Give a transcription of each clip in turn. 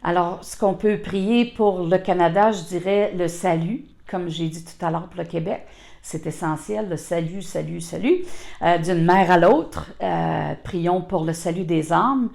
Alors, ce qu'on peut prier pour le Canada, je dirais le salut, comme j'ai dit tout à l'heure pour le Québec. C'est essentiel, le salut, salut, salut, d'une mère à l'autre. Prions pour le salut des âmes.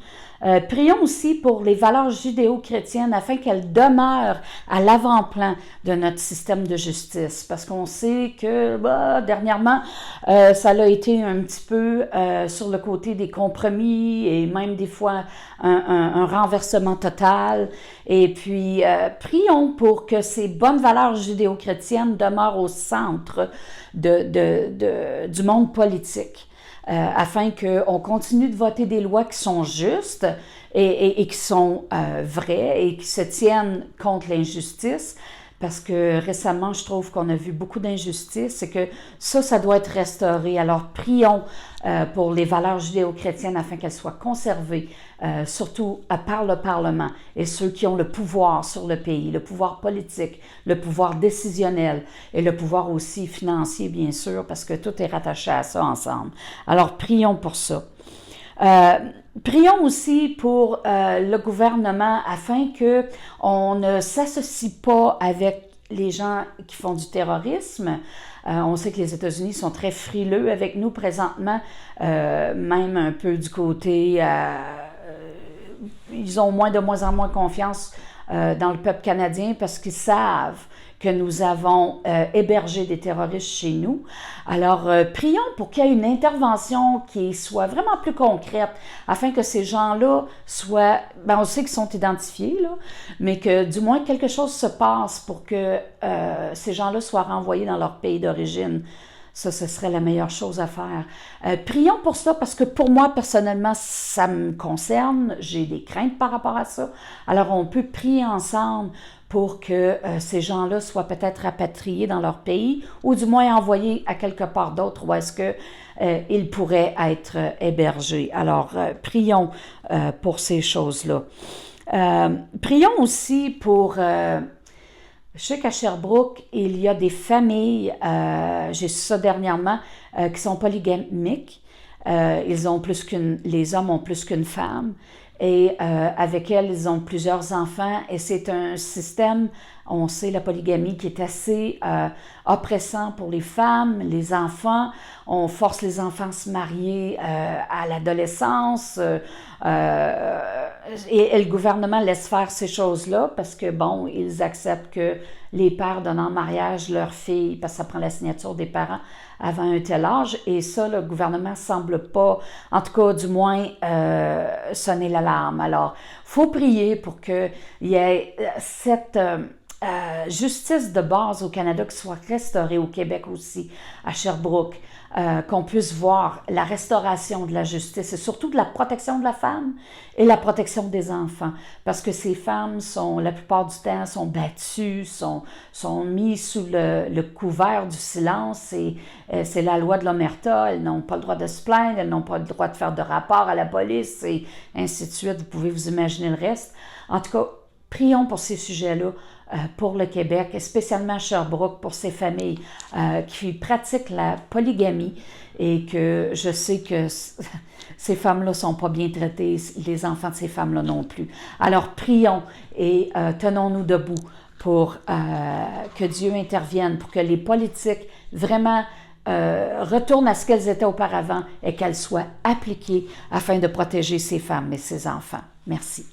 Prions aussi pour les valeurs judéo-chrétiennes afin qu'elles demeurent à l'avant-plan de notre système de justice. Parce qu'on sait que dernièrement, ça a été un petit peu sur le côté des compromis et même des fois un renversement total. Et puis, prions pour que ces bonnes valeurs judéo-chrétiennes demeurent au centre du monde politique. Afin qu'on continue de voter des lois qui sont justes et qui sont vraies et qui se tiennent contre l'injustice. Parce que récemment, je trouve qu'on a vu beaucoup d'injustices et que ça doit être restauré. Alors, prions pour les valeurs judéo-chrétiennes afin qu'elles soient conservées, surtout par le Parlement et ceux qui ont le pouvoir sur le pays, le pouvoir politique, le pouvoir décisionnel et le pouvoir aussi financier, bien sûr, parce que tout est rattaché à ça ensemble. Alors, prions pour ça. Prions aussi pour le gouvernement afin qu'on ne s'associe pas avec les gens qui font du terrorisme. On sait que les États-Unis sont très frileux avec nous présentement, même un peu du côté... ils ont de moins en moins confiance dans le peuple canadien parce qu'ils savent que nous avons hébergé des terroristes chez nous. Alors, prions pour qu'il y ait une intervention qui soit vraiment plus concrète, afin que ces gens-là soient, on sait qu'ils sont identifiés, là, mais que du moins quelque chose se passe pour que ces gens-là soient renvoyés dans leur pays d'origine. Ça, ce serait la meilleure chose à faire. Prions pour ça parce que pour moi, personnellement, ça me concerne. J'ai des craintes par rapport à ça. Alors, on peut prier ensemble pour que ces gens-là soient peut-être rapatriés dans leur pays ou du moins envoyés à quelque part d'autre où est-ce qu'ils pourraient être hébergés. Alors, prions pour ces choses-là. Prions aussi pour... je sais qu'à Sherbrooke, il y a des familles, j'ai su ça dernièrement, qui sont polygamiques. Les hommes ont plus qu'une femme. Et avec elles, ils ont plusieurs enfants. Et c'est un système, on sait, la polygamie, qui est assez oppressant pour les femmes, les enfants. On force les enfants à se marier à l'adolescence. Et le gouvernement laisse faire ces choses-là parce que, ils acceptent que les pères donnent en mariage leur fille, parce que ça prend la signature des parents avant un tel âge. Et ça, le gouvernement ne semble pas, en tout cas, du moins, sonner l'alarme. Alors, il faut prier pour qu'il y ait cette... justice de base au Canada qui soit restaurée au Québec aussi, à Sherbrooke, qu'on puisse voir la restauration de la justice et surtout de la protection de la femme et la protection des enfants. Parce que ces femmes sont, la plupart du temps, sont battues, sont mises sous le couvert du silence et c'est la loi de l'omerta. Elles n'ont pas le droit de se plaindre, elles n'ont pas le droit de faire de rapport à la police et ainsi de suite. Vous pouvez vous imaginer le reste. En tout cas, prions pour ces sujets-là, pour le Québec, et spécialement à Sherbrooke, pour ces familles qui pratiquent la polygamie et que je sais que ces femmes-là ne sont pas bien traitées, les enfants de ces femmes-là non plus. Alors prions et tenons-nous debout pour que Dieu intervienne, pour que les politiques vraiment retournent à ce qu'elles étaient auparavant et qu'elles soient appliquées afin de protéger ces femmes et ces enfants. Merci.